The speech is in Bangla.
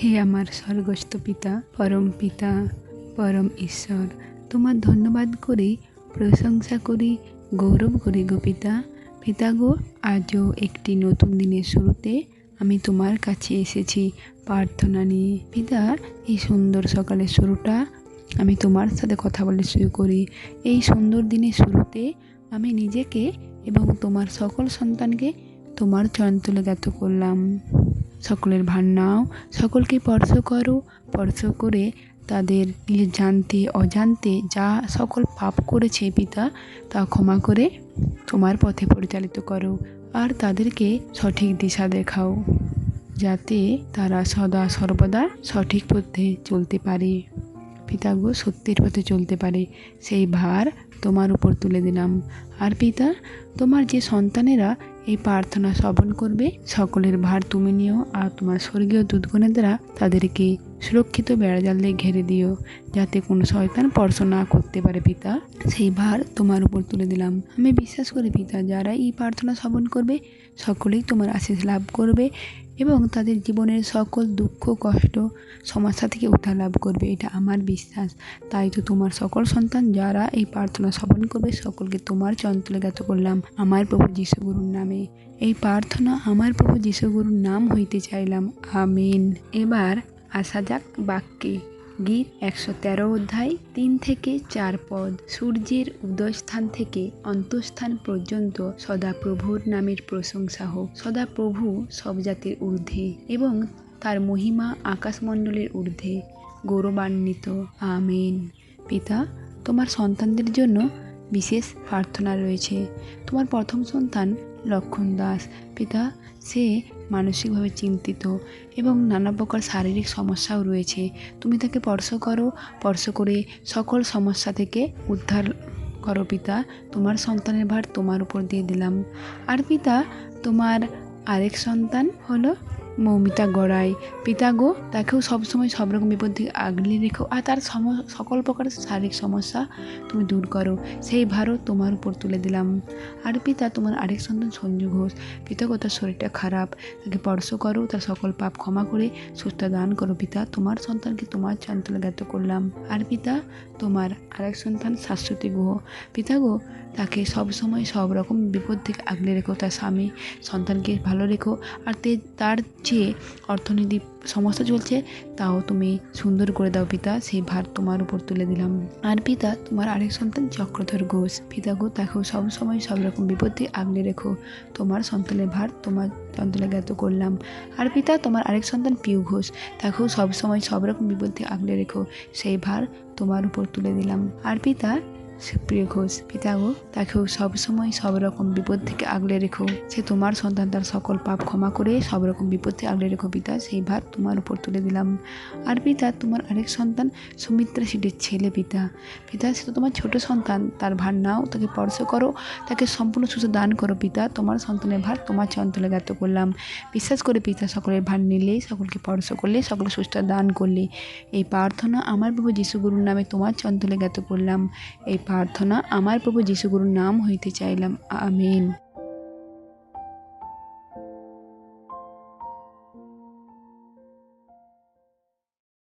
হে আমার স্বর্গস্থ পিতা, পরম পিতা, পরম ঈশ্বর, তোমার ধন্যবাদ করি, প্রশংসা করি, গৌরব করি গো পিতা। পিতা গো, আজও একটি নতুন দিনের শুরুতে আমি তোমার কাছে এসেছি প্রার্থনা নিয়ে। পিতা, এই সুন্দর সকালের শুরুটা আমি তোমার সাথে কথা বলে শুরু করি। এই সুন্দর দিনের শুরুতে আমি নিজেকে এবং তোমার সকল সন্তানকে তোমার চরণতলে জ্ঞাত করলাম। সকলের ভার নাও, সকলকে স্পর্শ করো, স্পর্শ করে তাদের নিজের জানতে অজান্তে যা সকল পাপ করেছে পিতা, তা ক্ষমা করে তোমার পথে পরিচালিত করো। আর তাদেরকে সঠিক দিশা দেখাও, যাতে তারা সদা সর্বদা সঠিক পথে চলতে পারে। পিতা গো, সত্যের পথে চলতে পারে, সেই ভার তোমার উপর তুলে দিলাম। আর পিতা, তোমার যে সন্তানেরা এই প্রার্থনা শ্রবণ করবে, সকলের ভার তুমি নিও। আর তোমার স্বর্গীয় দূতগণের দ্বারা তাদেরকে সুরক্ষিত বেড়াজাল দিয়ে ঘিরে দিও, যাতে কোনো শয়তান স্পর্শ না করতে পারে পিতা। সেই ভার তোমার উপর তুলে দিলাম। আমি বিশ্বাস করি পিতা, যারা এই প্রার্থনা শ্রবণ করবে সকলেই তোমার আশীষ লাভ করবে এবং তাদের জীবনের সকল দুঃখ কষ্ট সমস্যা থেকে উদ্ধার লাভ করবে, এটা আমার বিশ্বাস। তাই তো তোমার সকল সন্তান যারা এই প্রার্থনা শ্রবণ করবে সকলকে তোমার চরণতলে জ্ঞাত করলাম আমার প্রভু যীশু গুরুর নামে। এই প্রার্থনা আমার প্রভু যীশু গুরুর নাম হইতে চাইলাম, আমিন। এবার আসা যাক বাক্যে। গীত 113 অধ্যায় 3 থেকে 4 পদ। সূর্যের উদয়স্থান থেকে অন্তঃস্থান পর্যন্ত সদা প্রভুর নামের প্রশংসা হোক। সদা প্রভু সব জাতির ঊর্ধ্বে এবং তার মহিমা আকাশমণ্ডলের ঊর্ধ্বে গৌরবান্বিত, আমিন। পিতা, তোমার সন্তানদের জন্য বিশেষ প্রার্থনা রয়েছে। তোমার প্রথম সন্তান লক্ষণ দাস। পিতা, সে মানসিকভাবে চিন্তিত এবং নানা প্রকার শারীরিক সমস্যাও রয়েছে। তুমি তাকে স্পর্শ করো, স্পর্শ করে সকল সমস্যা থেকে উদ্ধার করো পিতা। তোমার সন্তানের ভার তোমার উপর দিয়ে দিলাম। আর পিতা, তোমার আরেক সন্তান হলো মৌমিতা গড়াই। পিতা গো, তাকেও সবসময় সব রকম বিপদ থেকে আগলে রেখো আর তার সকল প্রকার শারীরিক সমস্যা তুমি দূর করো, সেই ভারও তোমার উপর তুলে দিলাম। আর পিতা, তোমার আরেক সন্তান সঞ্জু ঘোষ। পিতা গো, তার শরীরটা খারাপ, তাকে স্পর্শ করো, তার সকল পাপ ক্ষমা করে সুস্থ দান করো পিতা। তোমার সন্তানকে তোমার চরণতলে জ্ঞাত করলাম। আর পিতা, তোমার আরেক সন্তান শাশ্বতী গুহ। পিতা গো, তাকে সবসময় সব রকম বিপদ থেকে আগলে রেখো, তার স্বামী সন্তানকে ভালো রেখো। আর তার যে অর্থনীতি সমস্যা চলছে তাও তুমি সুন্দর করে দাও পিতা, সেই ভার তোমার উপর তুলে দিলাম। আর পিতা, তোমার আরেক সন্তান চক্রধর ঘোষ। পিতা গো, তাকেও সবসময় সব রকম বিপদ থেকে আগলে রেখো, তোমার সন্তানের ভার তোমার চরণতলে জ্ঞাত করলাম। আর পিতা, তোমার আরেক সন্তান পিউ ঘোষ, তাকেও সবসময় সব রকম বিপদ থেকে আগলে রেখো, সেই ভার তোমার উপর তুলে দিলাম। আর পিতা, সুপ্রিয় ঘোষ। পিতা গো, তাকেও সবসময় সব রকম বিপদ থেকে আগলে রেখো, সে তোমার সন্তান, তার সকল পাপ ক্ষমা করে সব রকম বিপদ থেকে আগলে রেখো পিতা, সেই ভার তোমার উপর তুলে দিলাম। আর পিতা, তোমার আরেক সন্তান সুমিত্রা সিটের ছেলে। পিতা, সে তো তোমার ছোট সন্তান, তার ভার নাও, তাকে স্পর্শ করো, তাকে সম্পূর্ণ সুস্থ দান করো পিতা। তোমার সন্তানের ভার তোমার চরণতলে জ্ঞাত করলাম। বিশ্বাস করে পিতা, সকলের ভার নিলে, সকলকে স্পর্শ করলে, সকলে সুস্থ দান করলে। এই প্রার্থনা আমার প্রভু যীশু গুরুর নামে তোমার চরণতলে জ্ঞাত করলাম। এই প্রার্থনা আমার প্রভু যীশু গুরুর নাম হইতে চাইলাম, আমিন।